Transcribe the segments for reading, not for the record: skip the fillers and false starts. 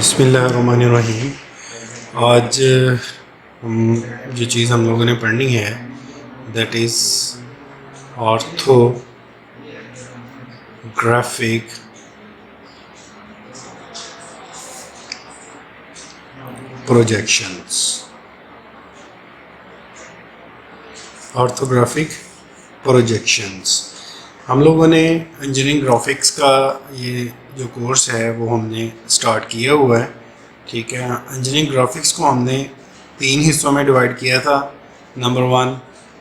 बिस्मिल्लाहिर्रहमानिर्रहीम। आज जो चीज़ हम लोगों ने पढ़नी है that is orthographic projections. Orthographic projections हम लोगों ने इंजीनियरिंग ग्राफिक्स का ये जो कोर्स है वो हमने स्टार्ट किया हुआ है। ठीक है, इंजीनियरिंग ग्राफिक्स को हमने 3 हिस्सों में डिवाइड किया था। नंबर 1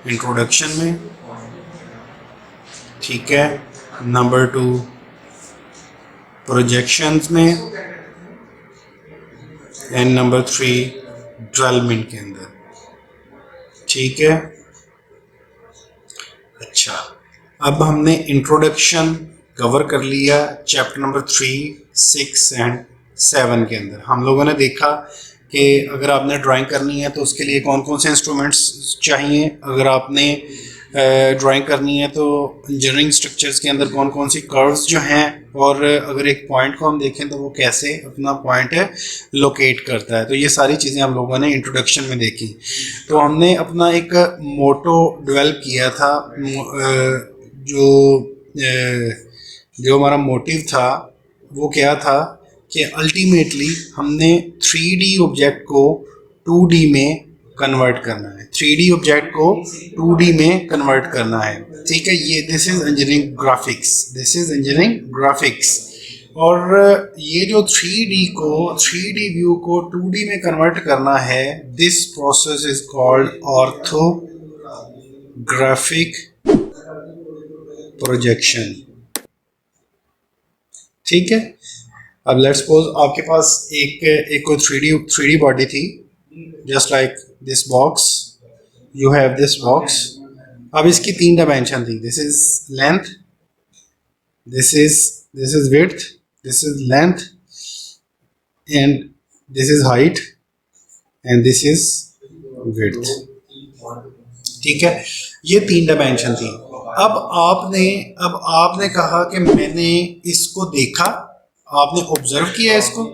इंट्रोडक्शन में, ठीक है, नंबर 2 प्रोजेक्शंस में एंड नंबर 3 डेवलपमेंट के अंदर। ठीक है, अच्छा, अब हमने इंट्रोडक्शन कवर कर लिया चैप्टर नंबर 3, 6 एंड 7 के अंदर। हम लोगों ने देखा कि अगर आपने ड्राइंग करनी है तो उसके लिए कौन कौन से इंस्ट्रूमेंट्स चाहिए, अगर आपने ड्राइंग करनी है तो इंजीनियरिंग स्ट्रक्चर्स के अंदर कौन कौन सी कर्व्स जो हैं, और अगर एक पॉइंट को हम देखें तो वो कैसे अपना पॉइंट लोकेट करता है। तो ये सारी चीज़ें हम लोगों ने इंट्रोडक्शन में देखी। तो हमने अपना एक मोटो डेवलप किया था, जो हमारा मोटिव था वो क्या था कि अल्टीमेटली हमने 3D ऑब्जेक्ट को 2D में कन्वर्ट करना है। 3D ऑब्जेक्ट को 2D में कन्वर्ट करना है। ठीक है, ये दिस इज इंजीनियरिंग ग्राफिक्स। और ये जो 3D व्यू को 2D में कन्वर्ट करना है, this process is called orthographic projection. ठीक है, अब लेट्स सपोज आपके पास एक कोई 3D बॉडी थी, just like this box, you have this box. अब इसकी 3 डायमेंशन थी, this is length, this is width, this is length and this is height and this is width. ठीक है, ये 3 डायमेंशन थी। अब आपने कहा कि मैंने इसको देखा, आपने ऑब्जर्व किया इसको।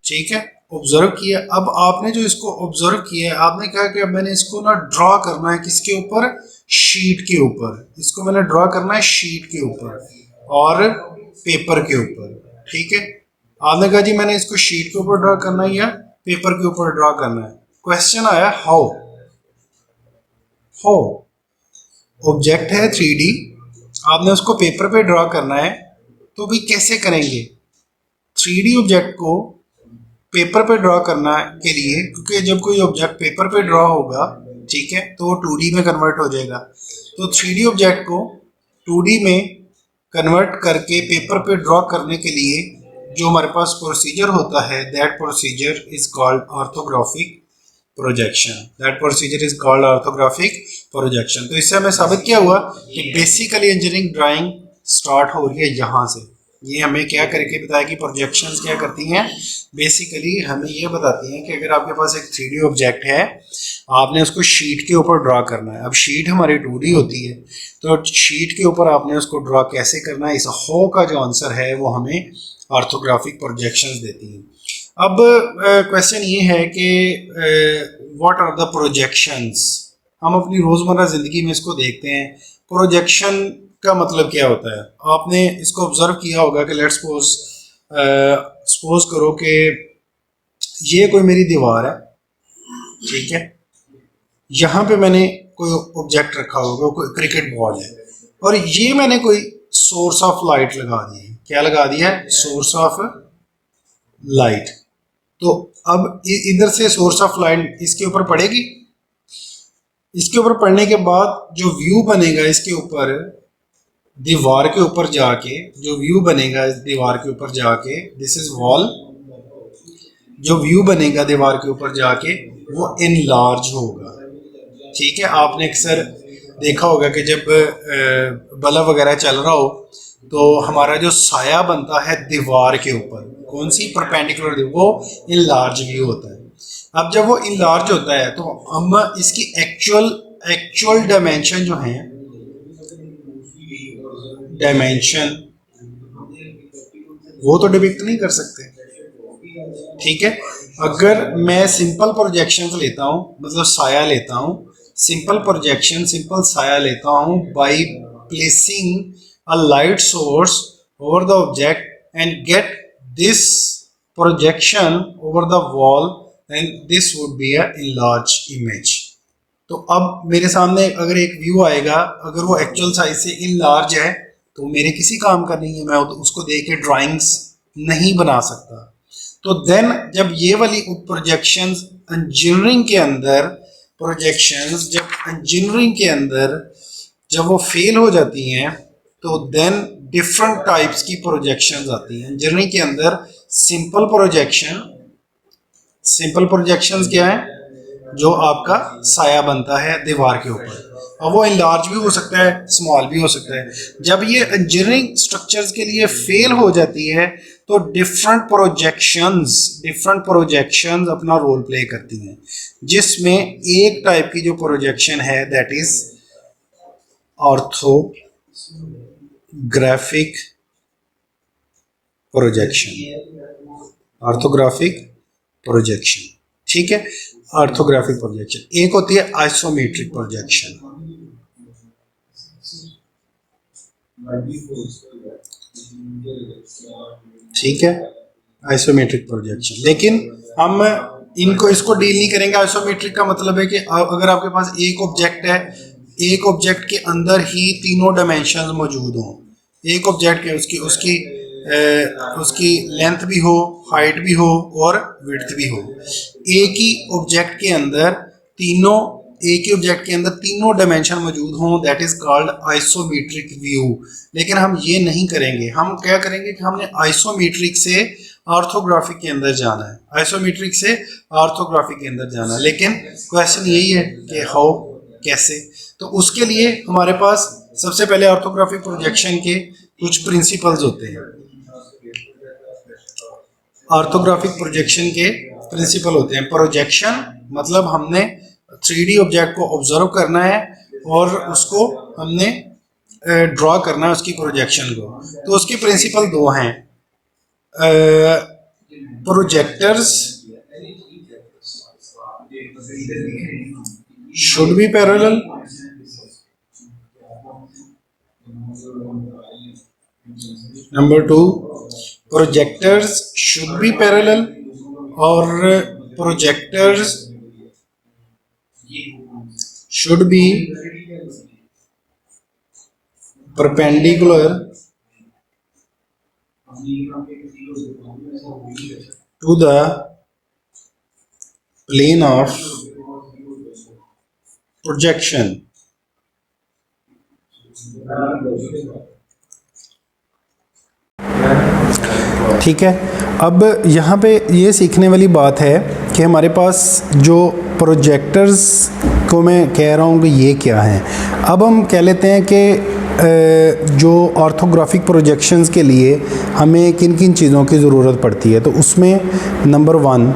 ठीक है, ऑब्जर्व किया। अब आपने जो इसको ऑब्जर्व किया, आपने कहा कि अब मैंने इसको ना ड्रॉ करना है, किसके ऊपर? शीट के ऊपर। इसको मैंने ड्रॉ करना है शीट के ऊपर और पेपर के ऊपर। ठीक है, आपने कहा जी मैंने इसको शीट के ऊपर ड्रॉ करना है या पेपर के ऊपर ड्रॉ करना है। क्वेश्चन आया हाउ ऑब्जेक्ट है 3D, आपने उसको पेपर पे ड्रॉ करना है, तो भी कैसे करेंगे 3D ऑब्जेक्ट को पेपर पे ड्रॉ करना के लिए? क्योंकि जब कोई ऑब्जेक्ट पेपर पे ड्रॉ होगा, ठीक है, तो वो 2D में कन्वर्ट हो जाएगा। तो 3D ऑब्जेक्ट को 2D में कन्वर्ट करके पेपर पे ड्रॉ करने के लिए जो हमारे पास प्रोसीजर होता है, that procedure is called orthographic projection. तो इससे हमें साबित क्या हुआ कि बेसिकली इंजीनियरिंग ड्राइंग स्टार्ट हो रही है यहाँ से। ये हमें क्या करके बताया कि प्रोजेक्शंस क्या करती हैं, बेसिकली हमें ये बताती हैं कि अगर आपके पास एक 3D ऑब्जेक्ट है, आपने उसको शीट के ऊपर ड्रॉ करना है। अब शीट हमारी 2D होती है, तो शीट के ऊपर आपने उसको ड्रॉ कैसे करना है, इस हो का जो आंसर है वो हमें ऑर्थोग्राफिक प्रोजेक्शंस देती हैं। अब क्वेश्चन ये है कि व्हाट आर द प्रोजेक्शंस। हम अपनी रोज़मर्रा ज़िंदगी में इसको देखते हैं। प्रोजेक्शन का मतलब क्या होता है? आपने इसको ऑब्जर्व किया होगा कि लेट्स सपोज करो कि ये कोई मेरी दीवार है, ठीक है, यहाँ पे मैंने कोई ऑब्जेक्ट रखा होगा, कोई क्रिकेट बॉल है, और ये मैंने कोई सोर्स ऑफ लाइट लगा दी है। क्या लगा दिया है? Source of light. तो अब इधर से सोर्स ऑफ लाइट इसके ऊपर पड़ेगी। इसके ऊपर पड़ने के बाद जो व्यू बनेगा इसके ऊपर, दीवार के ऊपर जाके जो व्यू बनेगा इस दीवार के ऊपर जाके, दिस इज वॉल, जो व्यू बनेगा दीवार के ऊपर जाके वो इनलार्ज होगा। ठीक है, आपने अक्सर देखा होगा कि जब बल्ब वगैरह चल रहा हो तो हमारा जो साया बनता है दीवार के ऊपर, कौन सी? परपेंडिकुलर, वो इनलार्ज व्यू होता है। अब जब वो इनलार्ज होता है तो हम इसकी एक्चुअल डायमेंशन जो है, डायमेंशन वो तो डिपिक्ट नहीं कर सकते। ठीक है। अगर मैं सिंपल प्रोजेक्शंस लेता हूँ, मतलब साया लेता हूँ, सिंपल प्रोजेक्शन, सिंपल साया लेता हूँ by placing a light source over the object and get this projection over the wall, and this would be a enlarge image. तो अब मेरे सामने अगर एक व्यू आएगा, अगर वो एक्चुअल साइज से इनलार्ज है तो मेरे किसी काम का नहीं है, मैं उसको देख के ड्राइंग्स नहीं बना सकता। तो देन जब ये वाली प्रोजेक्शंस इंजीनियरिंग के अंदर, प्रोजेक्शंस जब इंजीनियरिंग के अंदर जब वो फेल हो जाती हैं तो देन डिफरेंट टाइप्स की प्रोजेक्शंस आती हैं इंजीनियरिंग के अंदर। सिंपल प्रोजेक्शन, सिंपल प्रोजेक्शंस क्या है, जो आपका साया बनता है दीवार के ऊपर, और वो इनलार्ज भी हो सकता है, स्मॉल भी हो सकता है। जब ये इंजीनियरिंग स्ट्रक्चर्स के लिए फेल हो जाती है तो डिफरेंट प्रोजेक्शंस अपना रोल प्ले करती हैं, जिसमें एक टाइप की जो प्रोजेक्शन है that is orthographic projection, orthographic projection, ठीक है। ऑर्थोग्राफिक प्रोजेक्शन, एक होती है आइसोमेट्रिक प्रोजेक्शन, ठीक है, आइसोमेट्रिक प्रोजेक्शन। लेकिन हम इनको इसको डील नहीं करेंगे। आइसोमेट्रिक का मतलब है कि अगर आपके पास एक ऑब्जेक्ट है, एक ऑब्जेक्ट के अंदर ही तीनों डायमेंशंस मौजूद हों, एक ऑब्जेक्ट है, उसकी लेंथ भी हो, हाइट भी हो और विड्थ भी हो, एक ही ऑब्जेक्ट के अंदर तीनों डायमेंशन मौजूद हों, that is called isometric view. लेकिन हम ये नहीं करेंगे, हम क्या करेंगे कि हमने आइसोमेट्रिक से ऑर्थोग्राफिक के अंदर जाना है, आइसोमेट्रिक से ऑर्थोग्राफिक के अंदर जाना है। लेकिन क्वेश्चन यही है कि हाउ, कैसे। तो उसके लिए हमारे पास सबसे पहले ऑर्थोग्राफिक प्रोजेक्शन के कुछ प्रिंसिपल्स होते हैं। ऑर्थोग्राफिक प्रोजेक्शन के प्रिंसिपल होते हैं। प्रोजेक्शन मतलब हमने 3D ऑब्जेक्ट को ऑब्जर्व करना है और उसको हमने ड्रॉ करना है, उसकी प्रोजेक्शन को। तो उसके प्रिंसिपल दो हैं, projectors should be parallel, number 2 projectors should be parallel, और projectors should be perpendicular to the plane of projection। ठीक है। अब यहाँ पे ये सीखने वाली बात है कि हमारे पास जो प्रोजेक्टर्स को मैं कह रहा हूँ कि ये क्या है। अब हम कह लेते हैं कि जो ऑर्थोग्राफिक प्रोजेक्शंस के लिए हमें किन किन चीज़ों की ज़रूरत पड़ती है। तो उसमें number 1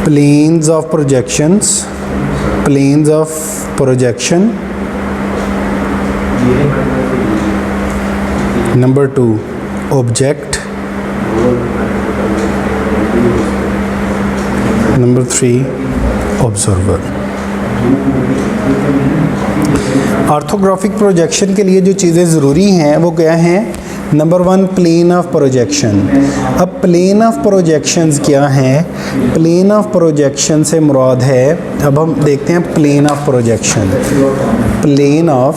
planes of projections, planes of projection. Number 2 object. Number 3 observer. Orthographic projection के लिए जो चीज़ें ज़रूरी हैं वो क्या हैं। Number 1 plane of projection. अब प्लेन ऑफ प्रोजेक्शंस क्या हैं। प्लेन ऑफ प्रोजेक्शन से मुराद है, अब हम देखते हैं plane of projection. Plane of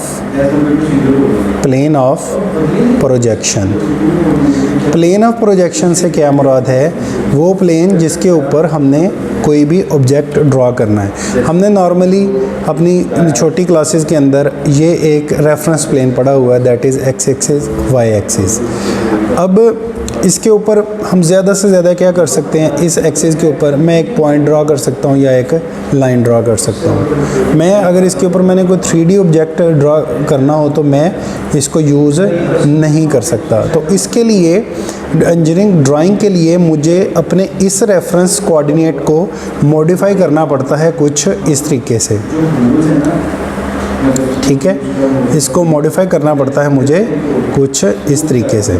projection, plane of projection से क्या मुराद है। वो प्लेन जिसके ऊपर हमने कोई भी ऑब्जेक्ट ड्रॉ करना है। हमने नॉर्मली अपनी छोटी क्लासेस के अंदर ये एक रेफरेंस प्लेन पढ़ा हुआ है, that is x axis y axis. अब इसके ऊपर हम ज़्यादा से ज़्यादा क्या कर सकते हैं, इस एक्सिस के ऊपर मैं एक पॉइंट ड्रॉ कर सकता हूँ या एक लाइन ड्रॉ कर सकता हूँ। मैं अगर इसके ऊपर मैंने कोई 3D ऑब्जेक्ट ड्रॉ करना हो तो मैं इसको यूज़ नहीं कर सकता। तो इसके लिए इंजीनियरिंग ड्राइंग के लिए मुझे अपने इस रेफरेंस कोऑर्डिनेट को मॉडिफाई करना पड़ता है कुछ इस तरीके से। ठीक है, इसको मॉडिफाई करना पड़ता है मुझे कुछ इस तरीके से।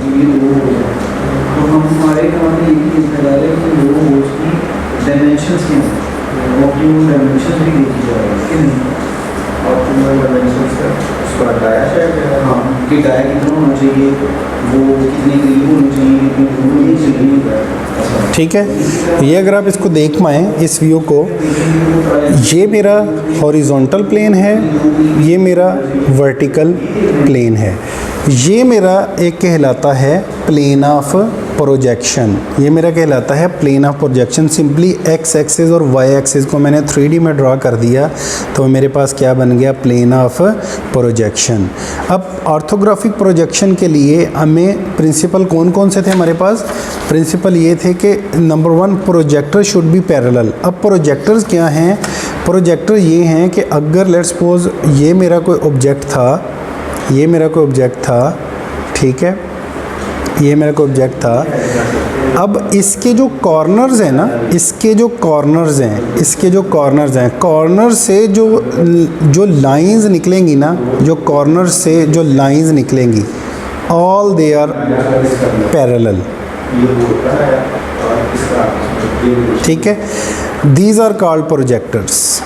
डायमेंशंस क्या हैं, ऑप्टिमम डायमेंशंस भी देखी जा रही है कि नहीं? ऑप्टिमल डायमेंशंस का उसका डाया है, हाँ कि डाया कितना होना चाहिए, वो कितने करीब होना चाहिए, कितने दूर होनी चाहिए। ठीक है, ये अगर आप इसको देख पाएँ इस व्यू को, ये मेरा हॉरिजॉन्टल प्लेन है, ये मेरा वर्टिकल प्लेन है, ये मेरा एक कहलाता है प्लेन ऑफ प्रोजेक्शन, ये मेरा कहलाता है plane of projection. Simply x axis और वाई एक्सिस को मैंने 3D में ड्रा कर दिया तो मेरे पास क्या बन गया, प्लेन ऑफ प्रोजेक्शन। अब ऑर्थोग्राफिक प्रोजेक्शन के लिए हमें प्रिंसिपल कौन कौन से थे हमारे पास? प्रिंसिपल ये थे कि number 1 projector should B parallel. अब प्रोजेक्टर्स क्या हैं? प्रोजेक्टर ये हैं कि अगर लेट्स सपोज ये मेरा कोई ऑब्जेक्ट था, ये मेरा कोई ऑब्जेक्ट था, ठीक है, ये मेरा कोई ऑब्जेक्ट था। अब इसके जो कॉर्नर्स हैं ना, इसके जो कॉर्नर्स हैं, इसके जो कॉर्नर्स हैं, कॉर्नर से जो लाइंस निकलेंगी ना, जो कॉर्नर से जो लाइंस निकलेंगी, ऑल दे आर पैरेलल, ठीक है। These are called projectors.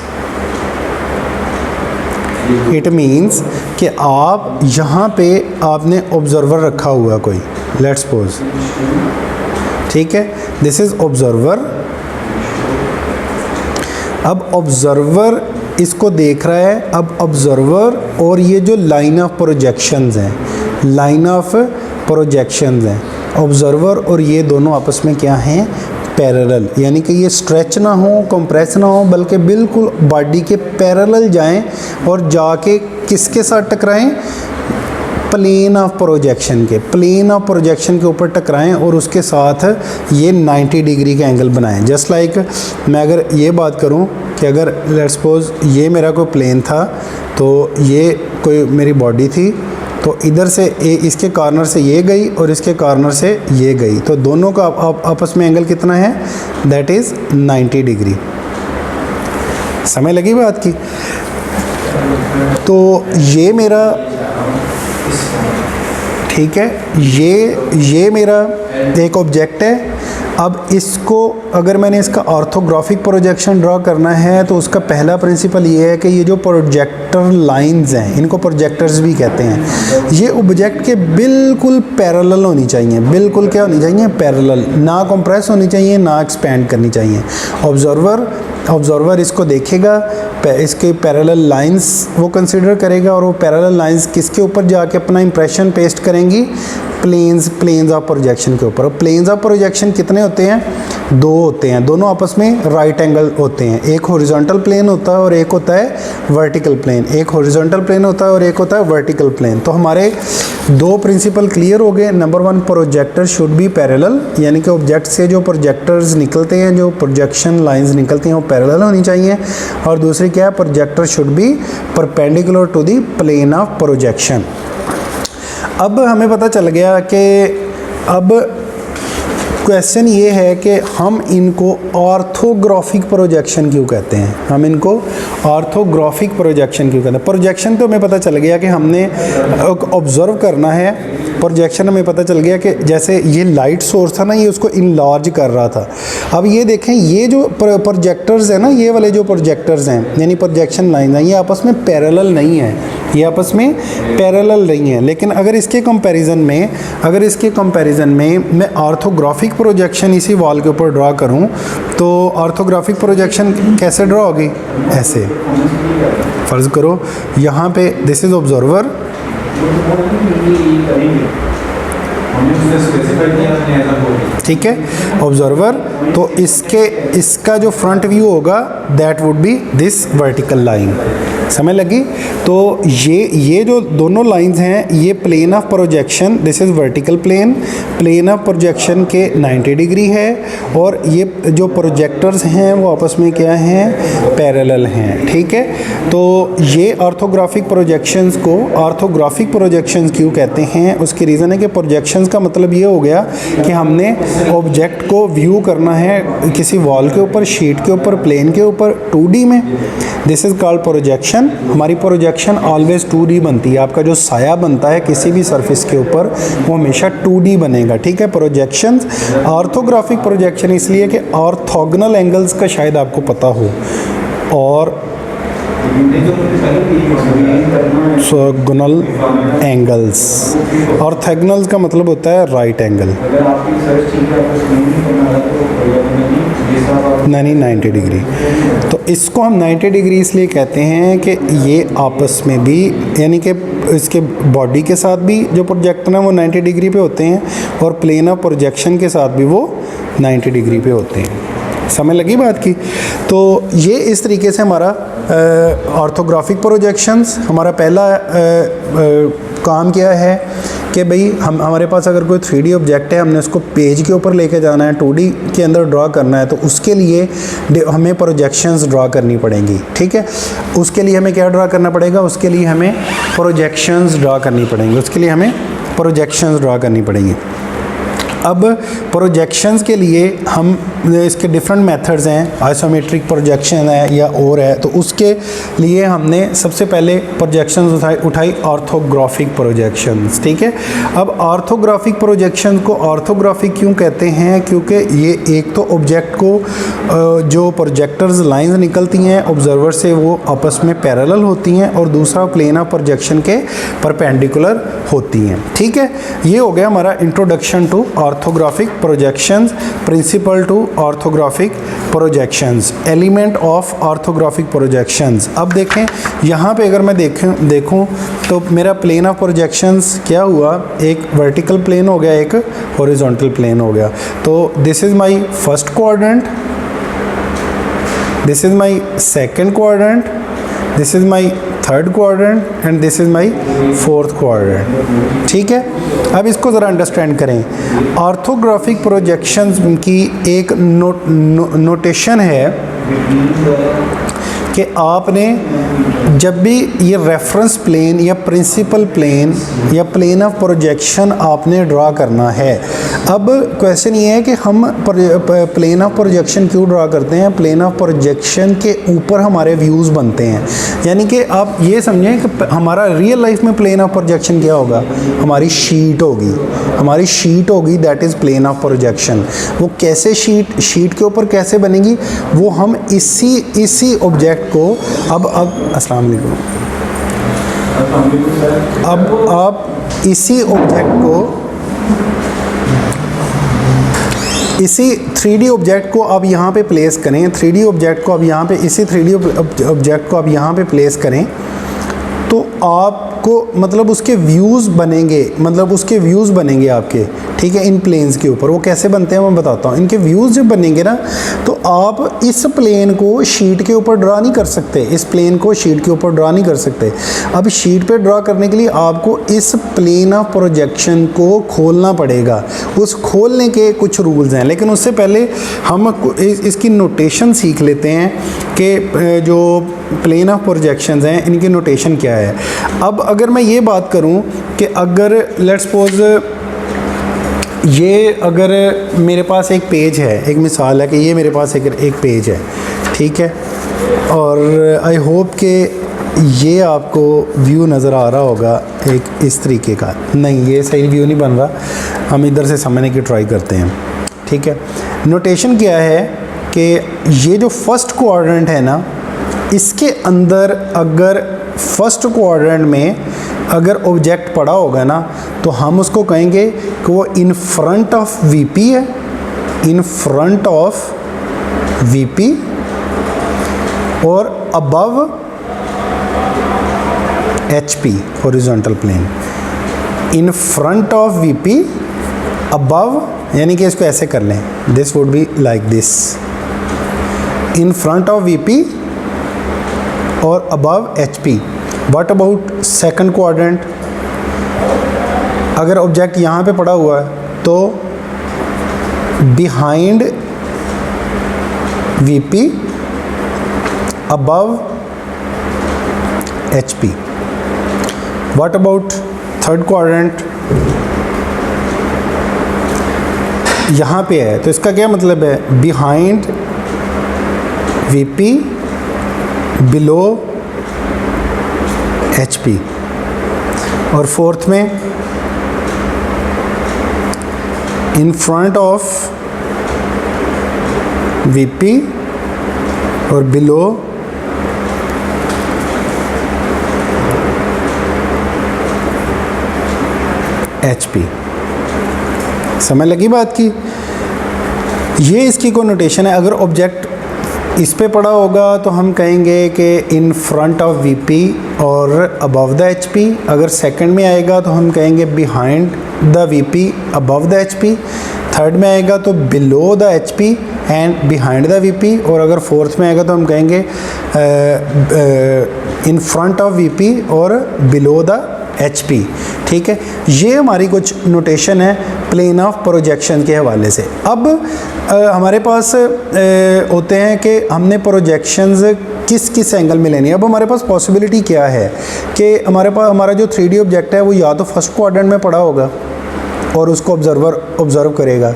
It means कि आप यहाँ पे आपने ऑब्जर्वर रखा हुआ कोई, लेट्स सपोज, ठीक है, दिस इज ऑब्जर्वर। अब ऑब्जर्वर इसको देख रहा है। अब ऑब्जर्वर और ये जो लाइन ऑफ प्रोजेक्शंस हैं, लाइन ऑफ प्रोजेक्शंस हैं, ऑब्जर्वर और ये दोनों आपस में क्या हैं, पैरेलल, यानी कि ये स्ट्रेच ना हो, कंप्रेस ना हो, बल्कि बिल्कुल बॉडी के पैरेलल जाएं और जाके किसके साथ टकराएं, प्लेन ऑफ प्रोजेक्शन के, प्लेन ऑफ प्रोजेक्शन के ऊपर टकराएं और उसके साथ ये 90 डिग्री का एंगल बनाएं। जस्ट लाइक मैं अगर ये बात करूं कि अगर लेट्स सपोज ये मेरा कोई प्लेन था, तो ये कोई मेरी बॉडी थी, तो इधर से इसके कॉर्नर से ये गई और इसके कॉर्नर से ये गई, तो दोनों का आपस में एंगल कितना है, दैट इज़ 90 डिग्री। समय लगी बात की। तो ये मेरा, ठीक है, ये मेरा एक ऑब्जेक्ट है। अब इसको अगर मैंने इसका ऑर्थोग्राफिक प्रोजेक्शन ड्रॉ करना है तो उसका पहला प्रिंसिपल ये है कि ये जो प्रोजेक्टर लाइंस हैं, इनको प्रोजेक्टर्स भी कहते हैं, ये ऑब्जेक्ट के बिल्कुल पैरेलल होनी चाहिए। बिल्कुल क्या होनी चाहिए, पैरेलल, ना कंप्रेस होनी चाहिए, ना एक्सपेंड करनी चाहिए। ऑब्जर्वर इसको देखेगा, इसके पैरेलल लाइंस वो कंसिडर करेगा और वो पैरेलल लाइंस किसके ऊपर जाके अपना इंप्रेशन पेस्ट करेंगी, प्लेन्स ऑफ प्रोजेक्शन के ऊपर। प्लेन्स ऑफ प्रोजेक्शन कितने होते हैं, 2 होते हैं, दोनों आपस में राइट एंगल होते हैं। एक हॉरिजॉन्टल प्लेन होता है और एक होता है वर्टिकल प्लेन। एक हॉरिजॉन्टल प्लेन होता है और एक होता है वर्टिकल प्लेन। तो हमारे 2 प्रिंसिपल क्लियर हो गए। Number 1, projector should B parallel, यानी कि ऑब्जेक्ट से जो प्रोजेक्टर्स निकलते हैं, जो प्रोजेक्शन लाइंस निकलती हैं, वो पैरेलल होनी चाहिए। और दूसरी क्या है, projector should be perpendicular to the plane of projection. अब हमें पता चल गया कि अब क्वेश्चन ये है कि हम इनको ऑर्थोग्राफिक प्रोजेक्शन क्यों कहते हैं, हम इनको ऑर्थोग्राफिक प्रोजेक्शन क्यों कहते हैं। प्रोजेक्शन तो हमें पता चल गया कि हमने ऑब्जर्व करना है। प्रोजेक्शन हमें पता चल गया कि जैसे ये लाइट सोर्स था ना, ये उसको इनलार्ज कर रहा था। अब ये देखें, ये जो प्रोजेक्टर्स हैं ना, ये वाले जो प्रोजेक्टर्स हैं यानी प्रोजेक्शन लाइन हैं, ये आपस में पैरेलल नहीं है, ये आपस में पैरेलल नहीं है। लेकिन अगर इसके कंपैरिजन में मैं ऑर्थोग्राफिक प्रोजेक्शन इसी वॉल के ऊपर ड्रा करूं, तो ऑर्थोग्राफिक प्रोजेक्शन कैसे ड्रा होगी, ऐसे। फ़र्ज़ करो यहाँ पे दिस इज़ ऑब्जर्वर, ठीक है, ऑब्जर्वर। तो इसका जो फ्रंट व्यू होगा that would be this vertical line. समझ लगी? तो ये जो दोनों लाइंस हैं, ये plane of projection, this is vertical plane, plane of projection के 90 डिग्री है, और ये जो प्रोजेक्टर्स हैं वो आपस में क्या हैं, पैरेलल हैं। ठीक है, तो ये ऑर्थोग्राफिक प्रोजेक्शंस को ऑर्थोग्राफिक प्रोजेक्शंस क्यों कहते हैं, उसकी रीज़न है कि प्रोजेक्शंस का मतलब ये हो गया कि हमने ऑब्जेक्ट को व्यू करना है किसी वॉल के ऊपर, शीट के ऊपर, प्लेन के ऊपर 2D में, दिस इज़ कॉल्ड प्रोजेक्शन। हमारी प्रोजेक्शन ऑलवेज 2D बनती है। आपका जो साया बनता है किसी भी सरफेस के ऊपर वो हमेशा 2D बनेगा, ठीक है। प्रोजेक्शंस, ऑर्थोग्राफिक प्रोजेक्शन इसलिए कि ऑर्थोगोनल एंगल्स का शायद आपको पता हो, और ऑर्थोगोनल एंगल्स, ऑर्थोगोनल का मतलब होता है राइट एंगल, अगर आपकी रिसर्च ठीक है, आपको स्क्रीन नहीं करना है तो नहीं 90 डिग्री। तो इसको हम 90 डिग्री इसलिए कहते हैं कि ये आपस में भी, यानी कि इसके बॉडी के साथ भी जो प्रोजेक्टर है वो 90 डिग्री पे होते हैं, और प्लेन ऑफ प्रोजेक्शन के साथ भी वो 90 डिग्री पे होते हैं। समझ लगी बात की? तो ये इस तरीके से हमारा ऑर्थोग्राफिक प्रोजेक्शंस हमारा पहला काम क्या है कि भाई हमारे पास अगर कोई 3D ऑब्जेक्ट है, हमने उसको पेज के ऊपर लेके जाना है, 2D के अंदर ड्रा करना है, तो उसके लिए हमें प्रोजेक्शंस ड्रा करनी पड़ेंगी, ठीक है। उसके लिए हमें क्या ड्रा करना पड़ेगा? उसके लिए हमें प्रोजेक्शंस ड्रा करनी पड़ेंगी, उसके लिए हमें प्रोजेक्शंस ड्रा करनी पड़ेंगी। अब प्रोजेक्शंस के लिए हम इसके डिफरेंट मेथड्स हैं, आइसोमेट्रिक प्रोजेक्शन है या और है, तो उसके लिए हमने सबसे पहले प्रोजेक्शंस उठाई ऑर्थोग्राफिक प्रोजेक्शंस, ठीक है। अब ऑर्थोग्राफिक प्रोजेक्शन को ऑर्थोग्राफिक क्यों कहते हैं? क्योंकि ये एक तो ऑब्जेक्ट को जो प्रोजेक्टर्स लाइंस निकलती हैं ऑब्जर्वर से वो आपस में पैरेलल होती हैं, और दूसरा प्लेन ऑफ प्रोजेक्शन के परपेंडिकुलर होती हैं, ठीक है। ये हो गया हमारा introduction to orthographic projections, principle to orthographic projections, element of orthographic projections. अब देखें यहाँ पे अगर मैं देखूँ तो मेरा प्लेन ऑफ प्रोजेक्शंस क्या हुआ? एक वर्टिकल प्लेन हो गया, एक हॉरिजॉन्टल प्लेन हो गया। तो this is my first quadrant, this is my second quadrant, this is my third quadrant and this is my fourth quadrant, ठीक है। अब इसको ज़रा अंडरस्टैंड करें। ऑर्थोग्राफिक प्रोजेक्शंस की एक नोटेशन है कि आपने जब भी ये रेफरेंस प्लेन या प्रिंसिपल प्लेन या प्लेन ऑफ प्रोजेक्शन आपने ड्रा करना है। अब क्वेश्चन ये है कि हम प्लेन ऑफ प्रोजेक्शन क्यों ड्रा करते हैं? प्लेन ऑफ प्रोजेक्शन के ऊपर हमारे व्यूज़ बनते हैं, यानी कि आप ये समझें कि हमारा रियल लाइफ में प्लेन ऑफ प्रोजेक्शन क्या होगा? हमारी शीट होगी, हमारी शीट होगी, that is plane of projection. वो कैसे शीट के ऊपर कैसे बनेगी? वो हम इसी ऑब्जेक्ट को अब अस्सलाम वालेकुम, अब आप इसी ऑब्जेक्ट को, इसी 3D ऑब्जेक्ट को आप यहाँ पे प्लेस करें, 3D ऑब्जेक्ट को आप यहाँ पे, इसी 3D ऑब्जेक्ट को आप यहाँ पे प्लेस करें, तो आपको मतलब उसके व्यूज़ बनेंगे, मतलब उसके व्यूज़ बनेंगे आपके, ठीक है, इन प्लेन्स के ऊपर। वो कैसे बनते हैं मैं बताता हूँ। इनके व्यूज़ जब बनेंगे ना, तो आप इस प्लेन को शीट के ऊपर ड्रा नहीं कर सकते, इस प्लेन को शीट के ऊपर ड्रा नहीं कर सकते। अब शीट पे ड्रा करने के लिए आपको इस प्लेन ऑफ प्रोजेक्शन को खोलना पड़ेगा। उस खोलने के कुछ रूल्स हैं, लेकिन उससे पहले हम इसकी नोटेशन सीख लेते हैं कि जो प्लेन ऑफ प्रोजेक्शंस हैं इनकी नोटेशन क्या है। अब अगर मैं ये बात करूं कि अगर लेट्स सपोज ये अगर मेरे पास एक पेज है, एक मिसाल है कि ये मेरे पास एक पेज है, ठीक है, और आई होप कि ये आपको व्यू नज़र आ रहा होगा एक इस तरीके का। नहीं, ये सही व्यू नहीं बन रहा, हम इधर से समझने की ट्राई करते हैं, ठीक है। नोटेशन क्या है कि ये जो फर्स्ट क्वाड्रेंट है ना, इसके अंदर अगर फर्स्ट क्वाड्रेंट में अगर ऑब्जेक्ट पड़ा होगा ना, तो हम उसको कहेंगे कि वो इन फ्रंट ऑफ वीपी है, इन फ्रंट ऑफ वीपी, और above HP horizontal plane, in front of VP above, यानी कि इसको ऐसे कर लें, this would be like this, in front of VP और above HP. What about second quadrant? अगर ऑब्जेक्ट यहाँ पे पड़ा हुआ है तो behind VP above HP. What about third quadrant? यहाँ पे है, तो इसका क्या मतलब है? बिहाइंड वीपी बिलो HP, और फोर्थ में इन फ्रंट ऑफ VP और बिलो HP। समझ लगी बात की? ये इसकी कोनोटेशन है। अगर ऑब्जेक्ट इस पे पड़ा होगा तो हम कहेंगे कि इन फ्रंट ऑफ VP और अबव द HP। अगर सेकंड में आएगा तो हम कहेंगे behind the VP above the HP। Third में आएगा तो below the HP and behind the VP। और अगर फोर्थ में आएगा तो हम कहेंगे इन फ्रंट ऑफ VP और बिलो द HP। ठीक है, ये हमारी कुछ नोटेशन है प्लेन ऑफ प्रोजेक्शन के हवाले से। अब हमारे पास होते हैं कि हमने प्रोजेक्शंस किस किस एंगल में लेनी है। अब हमारे पास पॉसिबिलिटी क्या है कि हमारा जो 3D ऑब्जेक्ट है वो या तो फर्स्ट क्वाड्रेंट में पड़ा होगा और उसको ऑब्जर्वर ऑब्जर्व करेगा,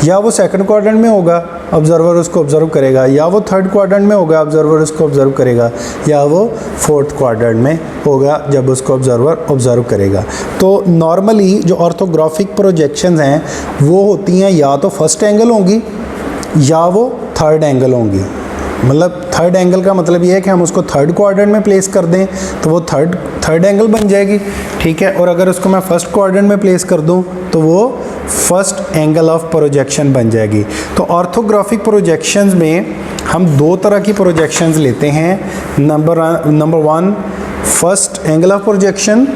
या वो सेकंड क्वाड्रेंट में होगा, ऑब्जर्वर उसको ऑब्जर्व करेगा, या वो थर्ड क्वाड्रेंट में होगा, ऑब्जर्वर उसको ऑब्जर्व करेगा, या वो फोर्थ क्वाड्रेंट में होगा जब उसको ऑब्जर्वर ऑब्जर्व करेगा। तो नॉर्मली जो ऑर्थोग्राफिक प्रोजेक्शंस हैं वो होती हैं या तो फर्स्ट एंगल होंगी या वो थर्ड एंगल होंगी। मतलब थर्ड एंगल का मतलब ये है कि हम उसको थर्ड क्वाड्रेंट में प्लेस कर दें तो वो थर्ड एंगल बन जाएगी। ठीक है, और अगर उसको मैं फर्स्ट क्वाड्रेंट में प्लेस कर दूं तो वो फर्स्ट एंगल ऑफ प्रोजेक्शन बन जाएगी। तो ऑर्थोग्राफिक प्रोजेक्शंस में हम दो तरह की प्रोजेक्शंस लेते हैं। Number one first angle of projection,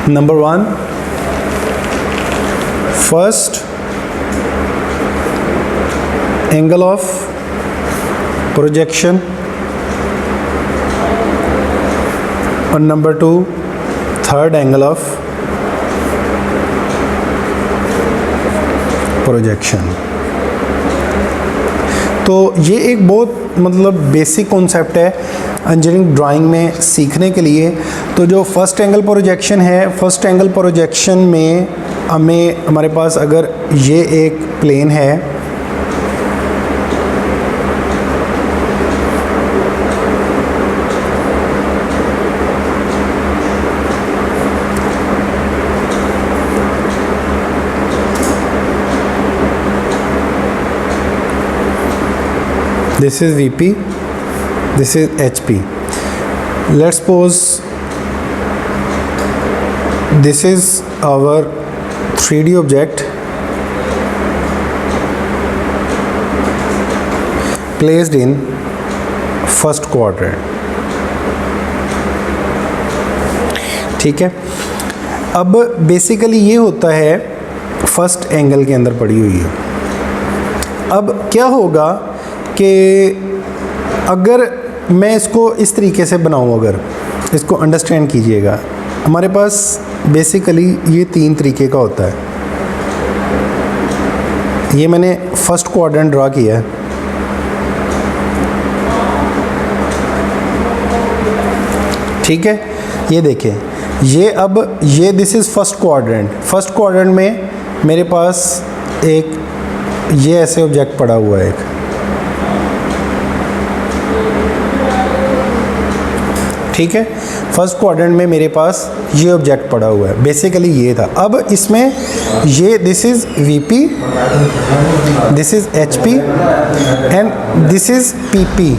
number one first angle of projection और number two third angle of projection. तो ये एक बहुत मतलब बेसिक कॉन्सेप्ट है इंजीनियरिंग ड्राइंग में सीखने के लिए। तो जो फर्स्ट एंगल प्रोजेक्शन है, फर्स्ट एंगल प्रोजेक्शन में हमारे पास अगर ये एक प्लेन है this is VP, this is HP. Let's suppose this is our 3D object placed in first quadrant. ठीक है, अब बेसिकली ये होता है फर्स्ट एंगल के अंदर पड़ी हुई है। अब क्या होगा कि अगर मैं इसको इस तरीके से बनाऊँ, अगर इसको अंडरस्टैंड कीजिएगा, हमारे पास बेसिकली ये तीन तरीके का होता है। ये मैंने फर्स्ट क्वाड्रेंट ड्रा किया है, ठीक है। ये देखें, ये this is first quadrant. First quadrant में मेरे पास एक ये ऐसे ऑब्जेक्ट पड़ा हुआ है एक, ठीक है। फर्स्ट क्वाड्रेंट में मेरे पास ये ऑब्जेक्ट पड़ा हुआ है, बेसिकली ये था। अब इसमें ये this is VP, this is HP and this is PP।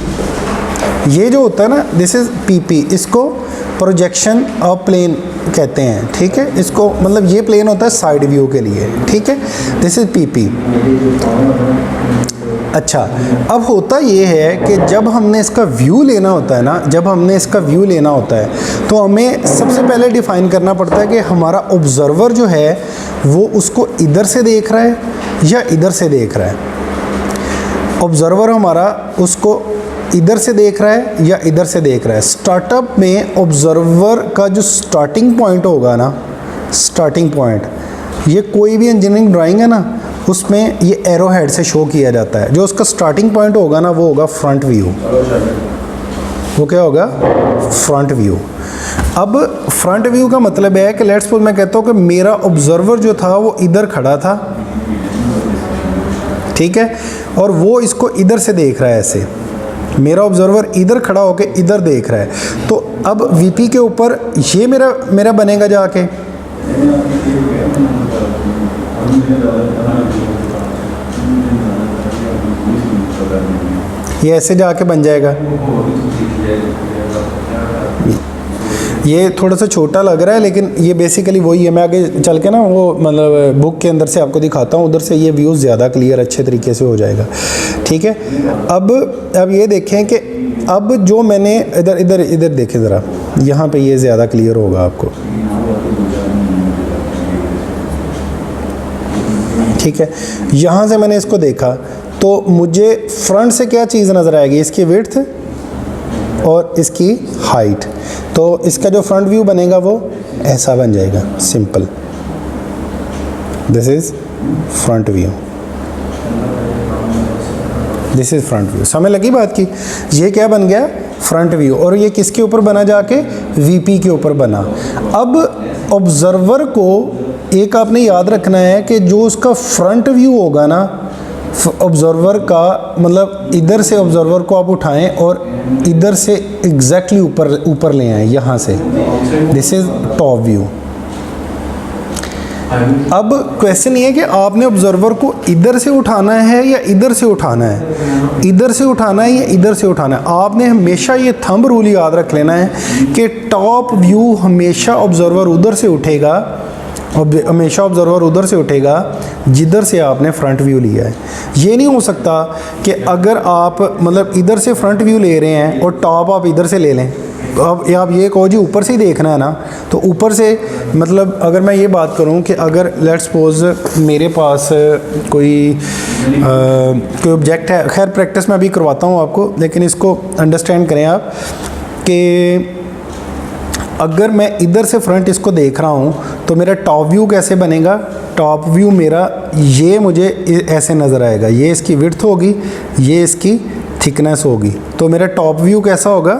ये जो होता है ना, दिस इज़ PP, इसको प्रोजेक्शन ऑफ प्लेन कहते हैं, ठीक है। इसको मतलब ये प्लेन होता है साइड व्यू के लिए, ठीक है। This is PP। अच्छा, अब होता ये है कि जब हमने इसका व्यू लेना होता है ना, जब हमने इसका व्यू लेना होता है तो हमें सबसे पहले डिफ़ाइन करना पड़ता है कि हमारा ऑब्ज़र्वर जो है वो उसको इधर से देख रहा है या इधर से देख रहा है। ऑब्ज़र्वर हमारा उसको इधर से देख रहा है या इधर से देख रहा है। स्टार्टअप में ऑब्ज़र्वर का जो स्टार्टिंग पॉइंट होगा ना, स्टार्टिंग पॉइंट, ये कोई भी इंजीनियरिंग ड्राइंग है ना, उसमें ये एरो हेड से शो किया जाता है। जो उसका स्टार्टिंग पॉइंट होगा ना, वो होगा फ्रंट व्यू। वो क्या होगा? Front view. अब फ्रंट व्यू का मतलब है कि लेट्स सपोज मैं कहता हूँ कि मेरा ऑब्जर्वर जो था वो इधर खड़ा था, ठीक है, और वो इसको इधर से देख रहा है ऐसे, मेरा ऑब्जर्वर इधर खड़ा होकर इधर देख रहा है, तो अब वीपी के ऊपर ये मेरा बनेगा जाके, ये ऐसे जाके बन जाएगा। ये थोड़ा सा छोटा लग रहा है लेकिन ये बेसिकली वही है। मैं आगे चल के ना वो मतलब बुक के अंदर से आपको दिखाता हूँ, उधर से ये व्यूज़ ज़्यादा क्लियर अच्छे तरीके से हो जाएगा। ठीक है, अब ये देखें कि अब जो मैंने इधर देखें ज़रा, यहाँ पे ये ज़्यादा क्लियर होगा आपको। ठीक है, यहाँ से मैंने इसको देखा तो मुझे फ्रंट से क्या चीज़ नज़र आएगी, इसकी विड्थ और इसकी हाइट। तो इसका जो फ्रंट व्यू बनेगा वो ऐसा बन जाएगा, simple. This is front view, this is front view. समझ लगी बात की? ये क्या बन गया, फ्रंट व्यू। और ये किसके ऊपर बना, जाके वीपी के ऊपर बना। अब ऑब्जर्वर को एक आपने याद रखना है कि जो उसका फ्रंट व्यू होगा ना, ऑब्जर्वर का मतलब इधर से ऑब्जर्वर को आप उठाएं और इधर से एग्जैक्टली ऊपर ले आएं, यहाँ से। This is top view. अब क्वेश्चन ये है कि आपने ऑब्जर्वर को इधर से उठाना है या इधर से उठाना है, इधर से उठाना है या इधर से उठाना है। आपने हमेशा ये थंब रूल याद रख लेना है कि टॉप व्यू हमेशा ऑब्जर्वर उधर से उठेगा, हमेशा ऑब्जर्वर उधर से उठेगा जिधर से आपने फ्रंट व्यू लिया है। ये नहीं हो सकता कि अगर आप मतलब इधर से फ्रंट व्यू ले रहे हैं और टॉप आप इधर से ले लें। अब आप ये कहो जी ऊपर से ही देखना है ना, तो ऊपर से मतलब अगर मैं ये बात करूं कि अगर लेट्स सपोज मेरे पास कोई ऑब्जेक्ट है, खैर प्रैक्टिस में अभी करवाता हूं आपको, लेकिन इसको अंडरस्टैंड करें आप कि अगर मैं इधर से फ्रंट इसको देख रहा हूँ तो मेरा टॉप व्यू कैसे बनेगा। टॉप व्यू मेरा ये मुझे ऐसे नज़र आएगा, ये इसकी विड्थ होगी, ये इसकी थिकनेस होगी। तो मेरा टॉप व्यू कैसा होगा,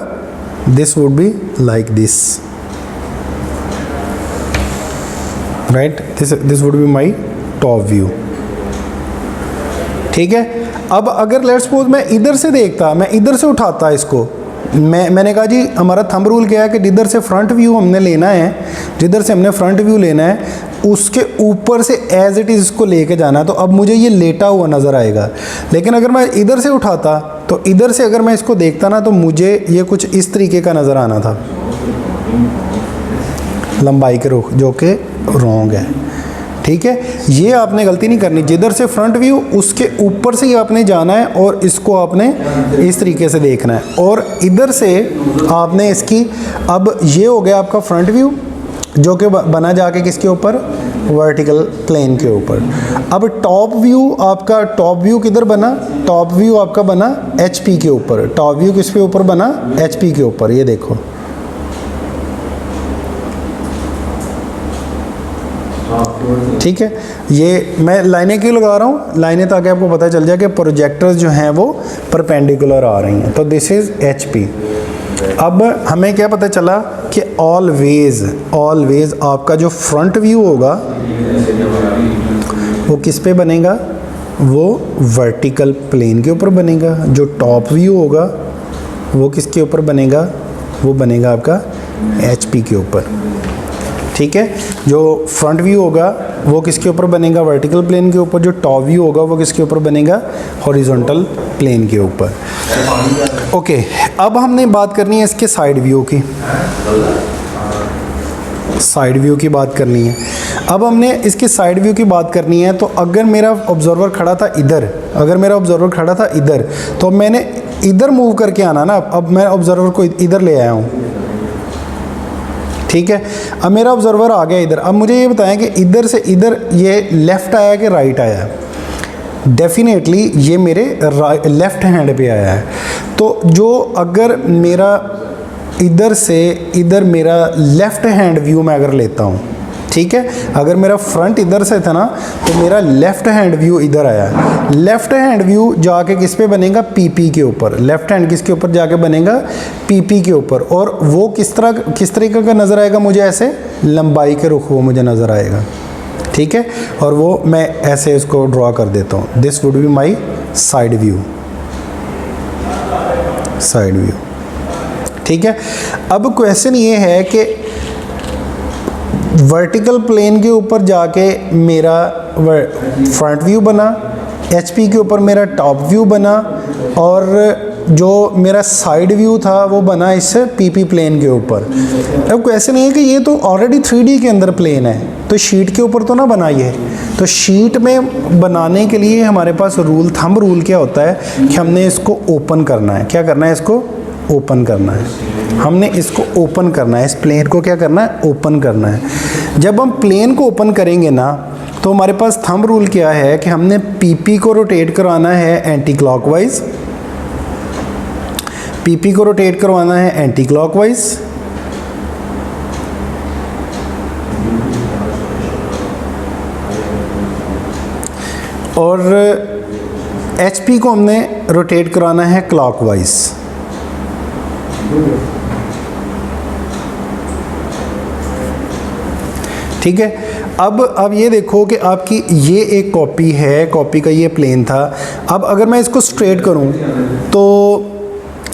this would be like this, right. This would be my top view. ठीक है, अब अगर लेट्स सपोज मैं इधर से देखता, मैं इधर से उठाता इसको, मैंने कहा जी हमारा थंब रूल क्या है कि जिधर से फ्रंट व्यू हमने लेना है, जिधर से हमने फ्रंट व्यू लेना है उसके ऊपर से एज इट इज़ इसको लेके जाना है। तो अब मुझे ये लेटा हुआ नज़र आएगा। लेकिन अगर मैं इधर से उठाता तो इधर से अगर मैं इसको देखता ना तो मुझे ये कुछ इस तरीके का नज़र आना था, लंबाई के रुख, जो कि रॉन्ग है। ठीक है, ये आपने गलती नहीं करनी। जिधर से फ्रंट व्यू उसके ऊपर से ही आपने जाना है और इसको आपने इस तरीके से देखना है। और इधर से आपने इसकी, अब ये हो गया आपका फ्रंट व्यू जो कि बना जाके किसके ऊपर, वर्टिकल प्लेन के ऊपर। अब टॉप व्यू आपका, टॉप व्यू किधर बना, टॉप व्यू आपका बना एचपी के ऊपर। टॉप व्यू किस पे ऊपर बना, एचपी के ऊपर। ये देखो, ठीक है। ये मैं लाइनें क्यों लगा रहा हूँ, लाइनें ताकि आपको पता चल जाए कि प्रोजेक्टर्स जो हैं वो परपेंडिकुलर आ रही हैं। तो दिस इज़ एचपी। अब हमें क्या पता चला कि ऑलवेज आपका जो फ्रंट व्यू होगा वो किस पे बनेगा, वो वर्टिकल प्लेन के ऊपर बनेगा। जो टॉप व्यू होगा वो किसके ऊपर बनेगा, वो बनेगा आपका एचपी के ऊपर। ठीक है, जो फ्रंट व्यू होगा वो किसके ऊपर बनेगा, वर्टिकल प्लेन के ऊपर। जो टॉप व्यू होगा वो किसके ऊपर बनेगा, हॉरिजॉन्टल प्लेन के ऊपर। ओके, अब हमने बात करनी है इसके साइड व्यू की, साइड व्यू की बात करनी है। अब हमने इसके साइड व्यू की बात करनी है, तो अगर मेरा ऑब्जर्वर खड़ा था इधर, अगर मेरा ऑब्जर्वर खड़ा था इधर, तो मैंने इधर मूव करके आना ना। अब मैं ऑब्जर्वर को इधर ले आया हूँ, ठीक है। अब मेरा ऑब्जर्वर आ गया इधर। अब मुझे ये बताएं कि इधर से इधर ये लेफ़्ट आया कि राइट आया। डेफिनेटली ये मेरे लेफ़्ट हैंड पे आया है। तो जो अगर मेरा इधर से इधर मेरा लेफ़्ट हैंड व्यू मैं अगर लेता हूँ, ठीक है, अगर मेरा फ्रंट इधर से था ना तो मेरा लेफ़्ट हैंड व्यू इधर आया। लेफ़्ट हैंड व्यू जाके किस पे बनेगा, पीपी के ऊपर। लेफ़्ट हैंड किसके ऊपर जाके बनेगा, पीपी के ऊपर। और वो किस तरीके का नज़र आएगा मुझे, ऐसे लंबाई के रुख वो मुझे नज़र आएगा। ठीक है, और वो मैं ऐसे इसको ड्रॉ कर देता हूँ। This would be my side view. Side view. ठीक है, अब क्वेश्चन ये है कि वर्टिकल प्लेन के ऊपर जाके मेरा फ्रंट व्यू बना, एचपी के ऊपर मेरा टॉप व्यू बना, और जो मेरा साइड व्यू था वो बना इस पीपी प्लेन के ऊपर। अब क्वेश्चन ये है कि ये तो ऑलरेडी 3D के अंदर प्लेन है, तो शीट के ऊपर तो ना बनाइए। तो शीट में बनाने के लिए हमारे पास थंब रूल क्या होता है कि हमने इसको ओपन करना है। क्या करना है? इसको ओपन करना है। हमने इसको ओपन करना है, इस प्लेन को क्या करना है? ओपन करना है। जब हम प्लेन को ओपन करेंगे ना, तो हमारे पास थंब रूल क्या है कि हमने पीपी को रोटेट करवाना है एंटी क्लॉकवाइज, पीपी को रोटेट करवाना है एंटी क्लॉकवाइज, और एचपी को हमने रोटेट कराना है क्लॉकवाइज। ठीक है, अब ये देखो कि आपकी ये एक कॉपी है, कॉपी का ये प्लेन था। अब अगर मैं इसको स्ट्रेट करूं तो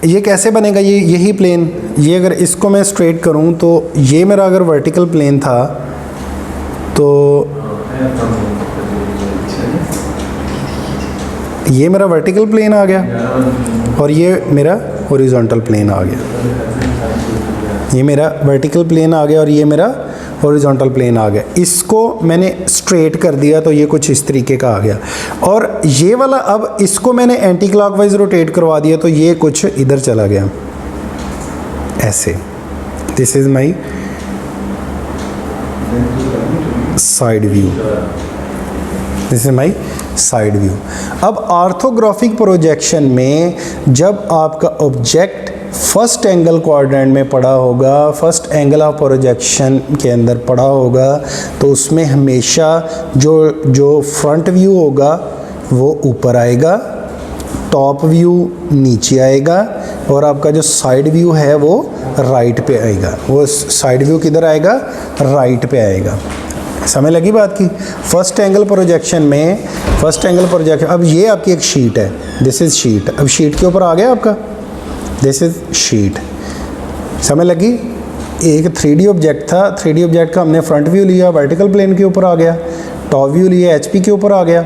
ये कैसे बनेगा? ये यही प्लेन, ये अगर इसको मैं स्ट्रेट करूं तो ये मेरा अगर वर्टिकल प्लेन था तो ये मेरा वर्टिकल प्लेन आ गया और ये मेरा हॉरिजॉन्टल प्लेन आ गया। ये मेरा वर्टिकल प्लेन आ गया और ये मेरा हॉरिजॉन्टल प्लेन आ गया। इसको मैंने स्ट्रेट कर दिया तो ये कुछ इस तरीके का आ गया। और ये वाला, अब इसको मैंने एंटी क्लॉकवाइज रोटेट करवा दिया तो ये कुछ इधर चला गया ऐसे। This is my side view, this is my side view. अब ऑर्थोग्राफिक प्रोजेक्शन में जब आपका ऑब्जेक्ट फर्स्ट एंगल क्वाड्रेंट में पड़ा होगा, फर्स्ट एंगल ऑफ प्रोजेक्शन के अंदर पड़ा होगा, तो उसमें हमेशा जो फ्रंट व्यू होगा वो ऊपर आएगा, टॉप व्यू नीचे आएगा, और आपका जो साइड व्यू है वो राइट पे आएगा। वो साइड व्यू किधर आएगा? राइट पे आएगा। समझ लगी बात की? फर्स्ट एंगल प्रोजेक्शन में, फर्स्ट एंगल प्रोजेक्शन, अब ये आपकी एक शीट है, दिस इज शीट। अब शीट के ऊपर आ गया आपका, दिस इज शीट। समझ लगी? एक 3D ऑब्जेक्ट था, 3D ऑब्जेक्ट का हमने फ्रंट व्यू लिया, वर्टिकल प्लेन के ऊपर आ गया, टॉप व्यू लिया, एचपी के ऊपर आ गया,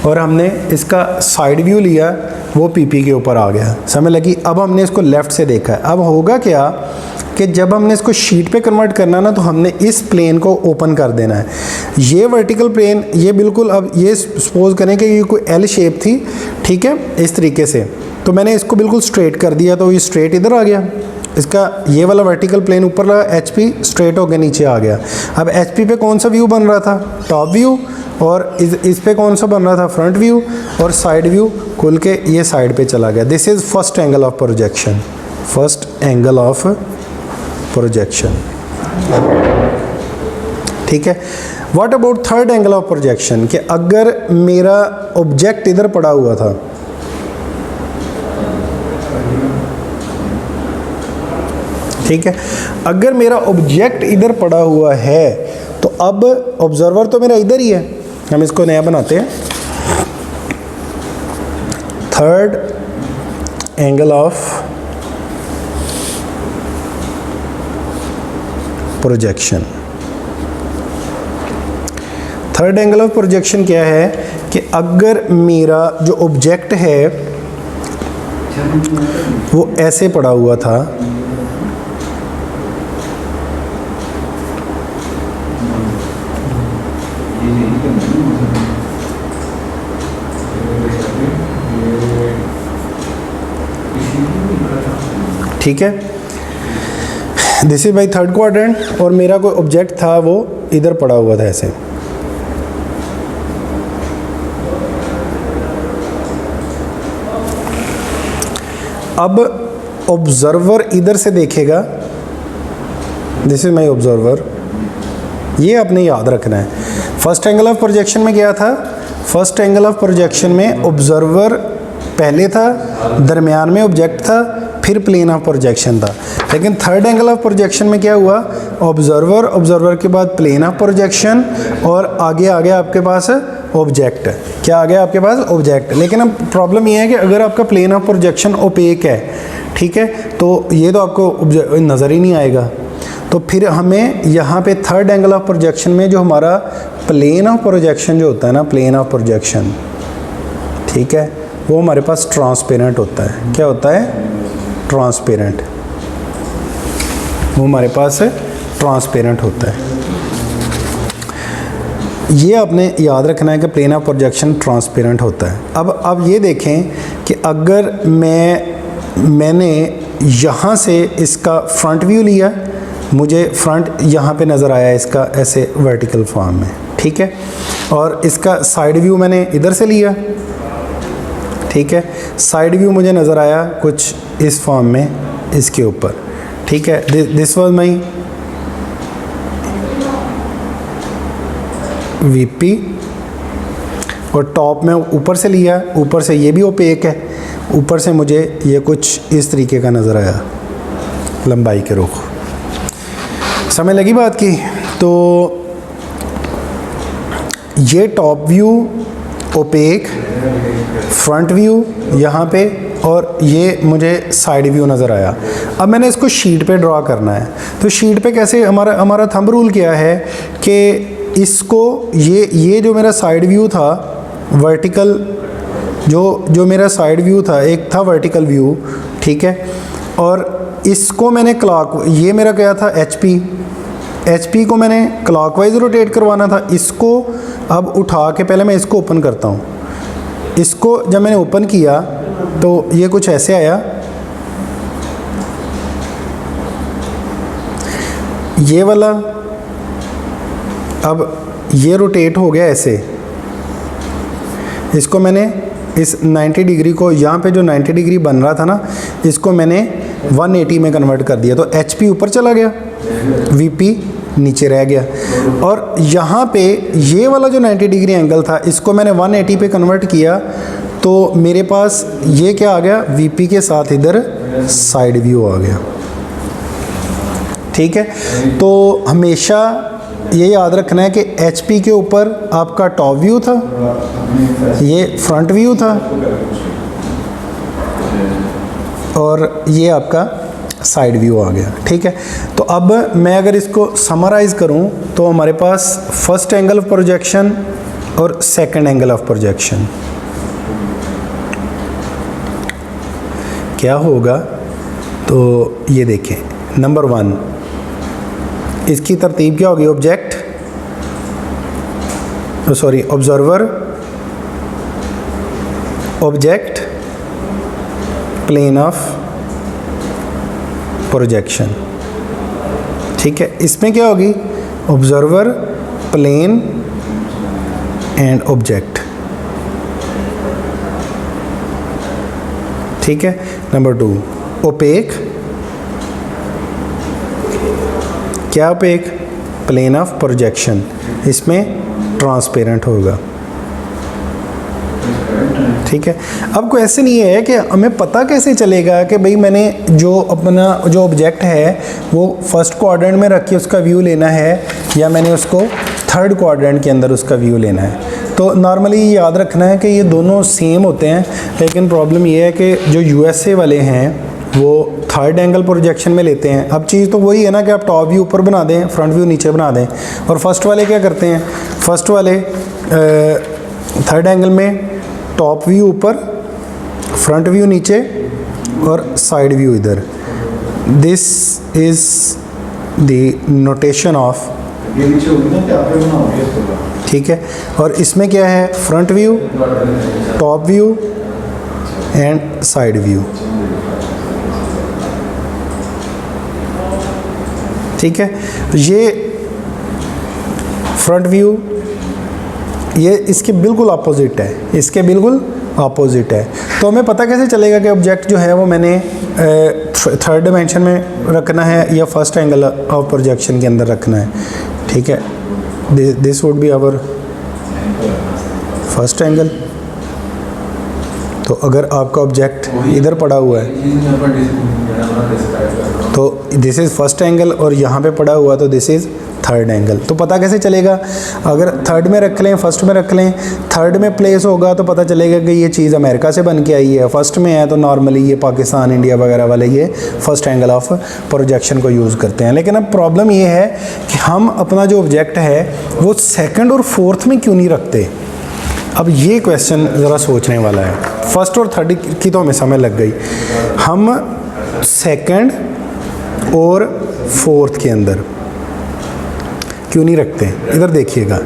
और हमने इसका साइड व्यू लिया, वो पीपी के ऊपर आ गया। समझ लगी? अब हमने इसको लेफ़्ट से देखा है। अब होगा क्या कि जब हमने इसको शीट पे कन्वर्ट करना ना, तो हमने इस प्लेन को ओपन कर देना है। ये वर्टिकल प्लेन, ये बिल्कुल, अब ये सपोज करें कि ये कोई एल शेप थी, ठीक है, इस तरीके से, तो मैंने इसको बिल्कुल स्ट्रेट कर दिया तो ये स्ट्रेट इधर आ गया। इसका ये वाला वर्टिकल प्लेन ऊपर लगा, एचपी स्ट्रेट होकर नीचे आ गया। अब एचपी पे कौन सा व्यू बन रहा था? Top view. और इस पे कौन सा बन रहा था? Front view. और साइड व्यू खुल के ये साइड पे चला गया। This is first angle of projection, first angle of projection. ठीक है, what about third angle of projection? कि अगर मेरा ऑब्जेक्ट इधर पड़ा हुआ था, ठीक है, अगर मेरा ऑब्जेक्ट इधर पड़ा हुआ है तो अब ऑब्जर्वर तो मेरा इधर ही है। हम इसको नया बनाते हैं, third angle of projection. Third angle of projection क्या है कि अगर मेरा जो ऑब्जेक्ट है वो ऐसे पड़ा हुआ था, ठीक है, this is my third quadrant, और मेरा कोई ऑब्जेक्ट था वो इधर पड़ा हुआ था ऐसे। अब ऑब्जर्वर इधर से देखेगा, दिस इज माई ऑब्जर्वर, ये आपने याद रखना है। फर्स्ट एंगल ऑफ प्रोजेक्शन में क्या था? फर्स्ट एंगल ऑफ प्रोजेक्शन में ऑब्जर्वर पहले था, दरमियान में ऑब्जेक्ट था, फिर प्लेन ऑफ प्रोजेक्शन था। लेकिन थर्ड एंगल ऑफ प्रोजेक्शन में क्या हुआ? ऑब्जर्वर, ऑब्जर्वर के बाद प्लेन ऑफ प्रोजेक्शन, और आगे आ गया आपके पास ऑब्जेक्ट। क्या आ गया आपके पास? ऑब्जेक्ट। लेकिन अब प्रॉब्लम ये है कि अगर आपका प्लेन ऑफ प्रोजेक्शन ओपेक है, ठीक है। तो ये तो आपको नज़र ही नहीं आएगा। तो फिर हमें यहाँ पे थर्ड एंगल ऑफ प्रोजेक्शन में जो हमारा प्लेन ऑफ प्रोजेक्शन जो होता है ना, प्लेन ऑफ प्रोजेक्शन, ठीक है, वो हमारे पास ट्रांसपेरेंट होता है। क्या होता है? ट्रांसपेरेंट। वो हमारे पास ट्रांसपेरेंट होता है। ये आपने याद रखना है कि प्लेन ऑफ प्रोजेक्शन ट्रांसपेरेंट होता है। अब ये देखें कि अगर मैंने यहाँ से इसका फ्रंट व्यू लिया, मुझे फ्रंट यहाँ पे नज़र आया इसका ऐसे वर्टिकल फॉर्म में, ठीक है, और इसका साइड व्यू मैंने इधर से लिया, ठीक है, साइड व्यू मुझे नज़र आया कुछ इस फॉर्म में इसके ऊपर, ठीक है। दिस वाज माई वीपी, और टॉप में ऊपर से लिया, ऊपर से ये भी ओपेक है, ऊपर से मुझे ये कुछ इस तरीके का नज़र आया लंबाई के रुख। समझ लगी बात की? तो ये top view opaque, front view यहाँ पे, और ये मुझे साइड व्यू नज़र आया। अब मैंने इसको शीट पे ड्रा करना है। तो शीट पे कैसे, हमारा थंब रूल क्या है कि इसको ये जो मेरा साइड व्यू था वर्टिकल, जो मेरा साइड व्यू था, एक था वर्टिकल व्यू, ठीक है, और इसको मैंने ये मेरा क्या था एचपी को मैंने क्लॉकवाइज रोटेट करवाना था। इसको अब उठा के पहले मैं इसको ओपन करता हूँ। इसको जब मैंने ओपन किया तो ये कुछ ऐसे आया, ये वाला, अब ये रोटेट हो गया ऐसे। इसको मैंने इस 90 डिग्री को, यहाँ पे जो 90 डिग्री बन रहा था ना, इसको मैंने 180 में कन्वर्ट कर दिया। तो एचपी ऊपर चला गया, वीपी नीचे रह गया, और यहाँ पे ये वाला जो 90 डिग्री एंगल था, इसको मैंने 180 पे कन्वर्ट किया। तो मेरे पास ये क्या आ गया, वीपी के साथ इधर साइड व्यू आ गया, ठीक है। तो हमेशा ये याद रखना है कि एचपी के ऊपर आपका टॉप व्यू था, ये फ्रंट व्यू था, और ये आपका साइड व्यू आ गया, ठीक है। तो अब मैं अगर इसको समराइज़ करूं तो हमारे पास फर्स्ट एंगल ऑफ प्रोजेक्शन और सेकंड एंगल ऑफ प्रोजेक्शन क्या होगा। तो ये देखें, नंबर 1 इसकी तरतीब क्या होगी, observer, object, plane of projection, ठीक है। इसमें क्या होगी, ऑब्जर्वर, प्लेन एंड ऑब्जेक्ट, ठीक है। नंबर 2 ओपेक, क्या ओपेक, प्लेन ऑफ प्रोजेक्शन, इसमें ट्रांसपेरेंट होगा, ठीक है। अब कोई ऐसे नहीं है कि हमें पता कैसे चलेगा कि भाई मैंने जो अपना जो ऑब्जेक्ट है वो फर्स्ट क्वाड्रेंट में रख के उसका व्यू लेना है या मैंने उसको थर्ड क्वाड्रेंट के अंदर उसका व्यू लेना है। तो नॉर्मली याद रखना है कि ये दोनों सेम होते हैं, लेकिन प्रॉब्लम ये है कि जो यूएसए वाले हैं वो थर्ड एंगल प्रोजेक्शन में लेते हैं। अब चीज़ तो वही है ना कि आप टॉप व्यू ऊपर बना दें, फ्रंट व्यू नीचे बना दें, और फर्स्ट वाले क्या करते हैं, फर्स्ट वाले थर्ड एंगल में टॉप व्यू ऊपर, फ्रंट व्यू नीचे और साइड व्यू इधर। This is the notation of, ठीक है। और इसमें क्या है, front view, top view and side view, ठीक है। ये फ्रंट व्यू ये इसके बिल्कुल अपोजिट है, इसके बिल्कुल अपोजिट है। तो हमें पता कैसे चलेगा कि ऑब्जेक्ट जो है वो मैंने थर्ड डायमेंशन में रखना है या फर्स्ट एंगल ऑफ प्रोजेक्शन के अंदर रखना है, ठीक है। This would be our first angle. तो अगर आपका ऑब्जेक्ट इधर पड़ा हुआ है तो दिस इज़ फर्स्ट एंगल, और यहाँ पे पड़ा हुआ तो दिस इज़ थर्ड एंगल। तो पता कैसे चलेगा? अगर थर्ड में रख लें, फर्स्ट में रख लें, थर्ड में प्लेस होगा तो पता चलेगा कि ये चीज़ अमेरिका से बन के आई है, फर्स्ट में है तो नॉर्मली ये पाकिस्तान, इंडिया वगैरह वाले ये फर्स्ट एंगल ऑफ प्रोजेक्शन को यूज़ करते हैं। लेकिन अब प्रॉब्लम ये है कि हम अपना जो ऑब्जेक्ट है वो सेकंड और फोर्थ में क्यों नहीं रखते? अब ये क्वेश्चन ज़रा सोचने वाला है। फर्स्ट और थर्ड की तो हमें समझ लग गई, हम सेकंड और फोर्थ के अंदर क्यों नहीं रखते? इधर देखिएगा,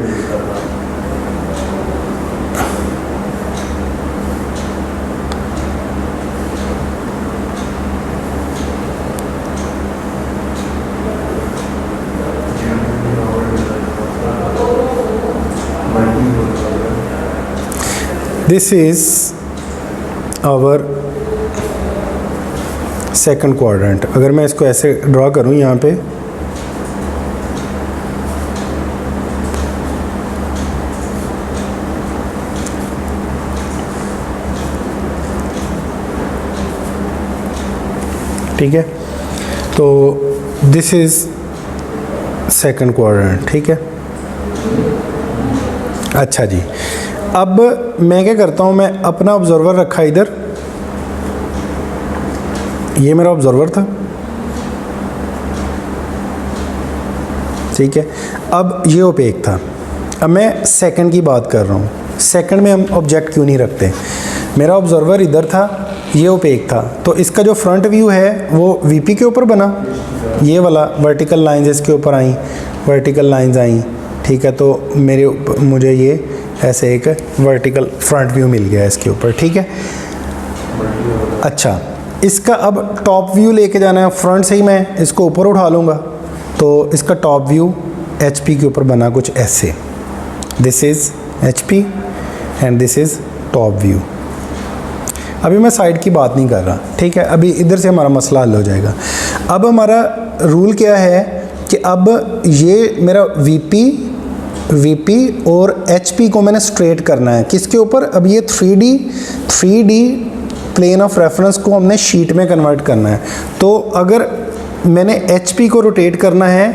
this is our second quadrant. अगर मैं इसको ऐसे ड्रॉ करूं यहाँ पे, ठीक है, तो दिस इज सेकंड क्वाड्रेंट, ठीक है। अच्छा जी, अब मैं क्या करता हूँ, मैं अपना ऑब्जर्वर रखा इधर, ये मेरा ऑब्जर्वर था, ठीक है। अब ये ओपेक था। अब मैं सेकंड की बात कर रहा हूँ। सेकंड में हम ऑब्जेक्ट क्यों नहीं रखते? मेरा ऑब्जर्वर इधर था, ये ओपेक था, तो इसका जो फ्रंट व्यू है वो वीपी के ऊपर बना, ये वाला वर्टिकल लाइंस इसके ऊपर आई, वर्टिकल लाइंस आई, ठीक है। तो मुझे ये ऐसे एक वर्टिकल फ्रंट व्यू मिल गया इसके ऊपर, ठीक है। अच्छा, इसका अब टॉप व्यू लेके जाना है, फ्रंट से ही मैं इसको ऊपर उठा लूँगा, तो इसका टॉप व्यू एचपी के ऊपर बना कुछ ऐसे, this is HP and this is top view. अभी मैं साइड की बात नहीं कर रहा, ठीक है, अभी इधर से हमारा मसला हल हो जाएगा। अब हमारा रूल क्या है कि अब ये मेरा वीपी और एचपी को मैंने स्ट्रेट करना है, किसके ऊपर? अब ये 3D प्लेन ऑफ रेफरेंस को हमने शीट में कन्वर्ट करना है। तो अगर मैंने एचपी को रोटेट करना है,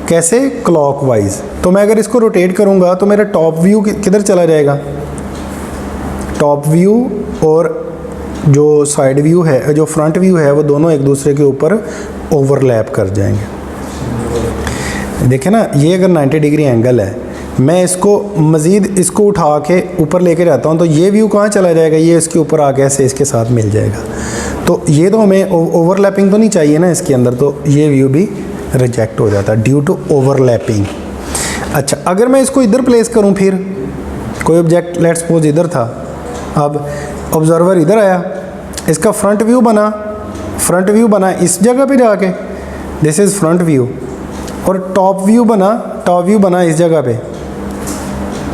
कैसे? क्लॉकवाइज। तो मैं अगर इसको रोटेट करूँगा तो मेरा टॉप व्यू किधर चला जाएगा? टॉप व्यू और जो साइड व्यू है, जो फ्रंट व्यू है, वो दोनों एक दूसरे के ऊपर ओवरलैप कर जाएंगे। देखें ना, ये अगर 90 डिग्री एंगल है, मैं इसको मज़ीद इसको उठा के ऊपर लेके जाता हूँ तो ये व्यू कहाँ चला जाएगा? ये इसके ऊपर आके ऐसे इसके साथ मिल जाएगा। तो ये तो हमें ओवरलैपिंग तो नहीं चाहिए ना इसके अंदर, तो ये व्यू भी रिजेक्ट हो जाता है ड्यू टू ओवरलैपिंग। अच्छा, अगर मैं इसको इधर प्लेस करूँ, फिर कोई ऑब्जेक्ट लेट्स सपोज इधर था, अब ऑब्जर्वर इधर आया, इसका फ्रंट व्यू बना इस जगह पे जाके, दिस इज़ फ्रंट व्यू, और टॉप व्यू बना इस जगह पे,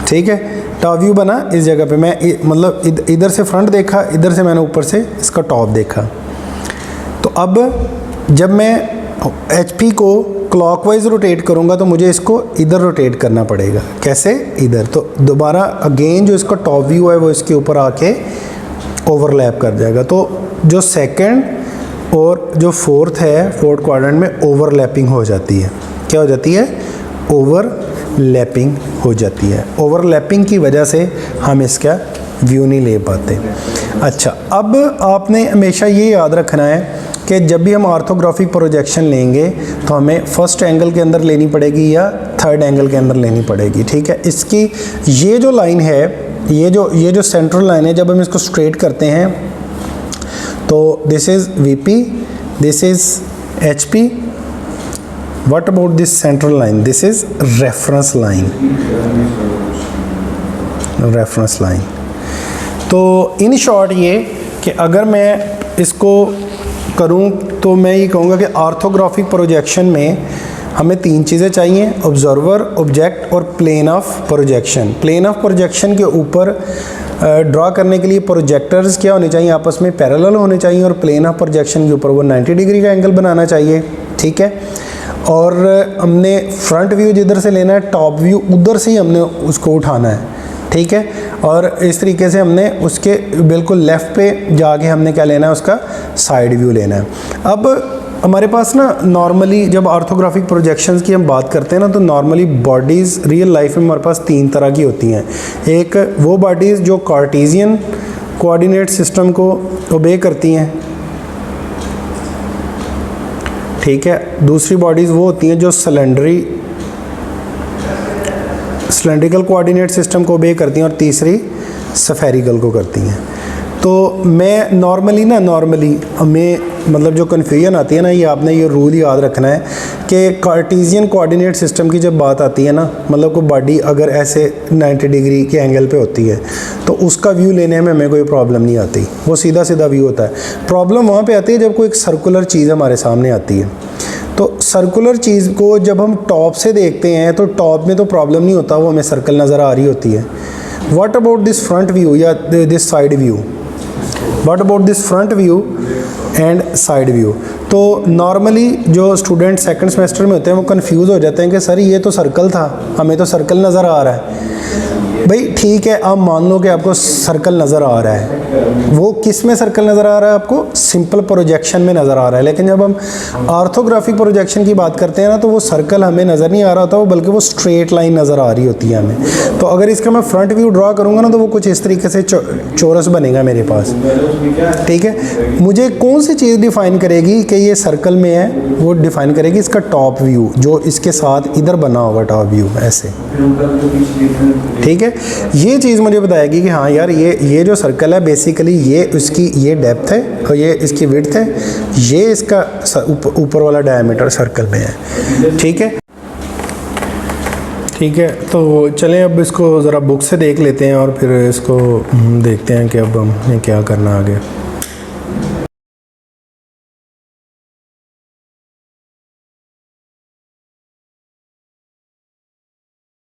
ठीक है। टॉप व्यू बना इस जगह पे, मैं मतलब इधर से फ्रंट देखा, इधर से मैंने ऊपर से इसका टॉप देखा। तो अब जब मैं एचपी को क्लॉकवाइज रोटेट करूँगा तो मुझे इसको इधर रोटेट करना पड़ेगा, कैसे? इधर। तो दोबारा अगेन जो इसका टॉप व्यू है वो इसके ऊपर आके ओवरलैप कर जाएगा। तो जो सेकंड और जो फोर्थ है, फोर्थ क्वाड्रेंट में ओवरलैपिंग हो जाती है। क्या हो जाती है? ओवरलैपिंग हो जाती है। ओवरलैपिंग की वजह से हम इसका व्यू नहीं ले पाते। अच्छा, अब आपने हमेशा ये याद रखना है कि जब भी हम ऑर्थोग्राफिक प्रोजेक्शन लेंगे तो हमें फर्स्ट एंगल के अंदर लेनी पड़ेगी या थर्ड एंगल के अंदर लेनी पड़ेगी, ठीक है। इसकी ये जो लाइन है, ये जो सेंट्रल लाइन है, जब हम इसको स्ट्रेट करते हैं तो this is VP, this is HP. What about this central line? This is reference line. तो इन शॉर्ट ये कि अगर मैं इसको करूं तो मैं ये कहूँगा कि ऑर्थोग्राफिक प्रोजेक्शन में हमें तीन चीज़ें चाहिए: ऑब्जर्वर, ऑब्जेक्ट और plane of projection. Plane of projection के ऊपर ड्रा करने के लिए प्रोजेक्टर्स क्या होने चाहिए? आपस में पैरेलल होने चाहिए, और प्लेन ऑफ प्रोजेक्शन के ऊपर वो 90 डिग्री का एंगल बनाना चाहिए, ठीक है। और हमने फ्रंट व्यू जिधर से लेना है, टॉप व्यू उधर से ही हमने उसको उठाना है, ठीक है। और इस तरीके से हमने उसके बिल्कुल लेफ़्ट पे जाके हमने क्या लेना है, उसका साइड व्यू लेना है। अब हमारे पास ना नॉर्मली जब ऑर्थोग्राफिक प्रोजेक्शंस की हम बात करते हैं ना, तो नॉर्मली बॉडीज़ रियल लाइफ में हमारे पास 3 तरह की होती हैं। एक वो बॉडीज़ जो कार्टेशियन कोऑर्डिनेट सिस्टम को ओबे करती हैं, ठीक है। दूसरी बॉडीज़ वो होती हैं जो सिलेंड्रिकल कोऑर्डिनेट सिस्टम को ओबे करती हैं, और तीसरी स्फेरिकल को करती हैं। तो मैं नॉर्मली हमें मतलब जो कन्फ्यूजन आती है ना, ये आपने ये रूल याद रखना है कि कार्टेशियन कोऑर्डिनेट सिस्टम की जब बात आती है ना, मतलब कोई बॉडी अगर ऐसे 90 डिग्री के एंगल पे होती है तो उसका व्यू लेने में हमें कोई प्रॉब्लम नहीं आती, वो सीधा सीधा व्यू होता है। प्रॉब्लम वहाँ पे आती है जब कोई एक सर्कुलर चीज़ हमारे सामने आती है। तो सर्कुलर चीज़ को जब हम टॉप से देखते हैं तो टॉप में तो प्रॉब्लम नहीं होता, वो हमें सर्कल नज़र आ रही होती है। What about this front view या this side view, what about this front view and side view. तो नॉर्मली जो स्टूडेंट सेकंड सेमेस्टर में होते हैं वो कंफ्यूज हो जाते हैं कि सर ये तो सर्कल था, हमें तो सर्कल नज़र आ रहा है। भाई ठीक है, आप मान लो कि आपको सर्कल नज़र आ रहा है, वो किस में सर्कल नज़र आ रहा है, आपको सिंपल प्रोजेक्शन में नज़र आ रहा है। लेकिन जब हम ऑर्थोग्राफिक प्रोजेक्शन की बात करते हैं ना, तो वो सर्कल हमें नज़र नहीं आ रहा होता, वो बल्कि वो स्ट्रेट लाइन नज़र आ रही होती है हमें। तो अगर इसका मैं फ्रंट व्यू ड्रा करूँगा ना, तो वो कुछ इस तरीके से चौरस बनेगा मेरे पास, ठीक है। मुझे कौन सी चीज़ डिफ़ाइन करेगी कि ये सर्कल में है, वो डिफ़ाइन करेगी इसका टॉप व्यू, जो इसके साथ इधर बना होगा टॉप व्यू ऐसे, ठीक है। ये चीज़ मुझे बताएगी कि हाँ यार ये जो सर्कल है बेसिकली ये उसकी ये डेप्थ है और ये इसकी विड्थ है, ये इसका ऊपर वाला डायमीटर सर्कल में है, ठीक है। ठीक है, तो चलें अब इसको ज़रा बुक से देख लेते हैं और फिर इसको देखते हैं कि अब हमें क्या करना आगे।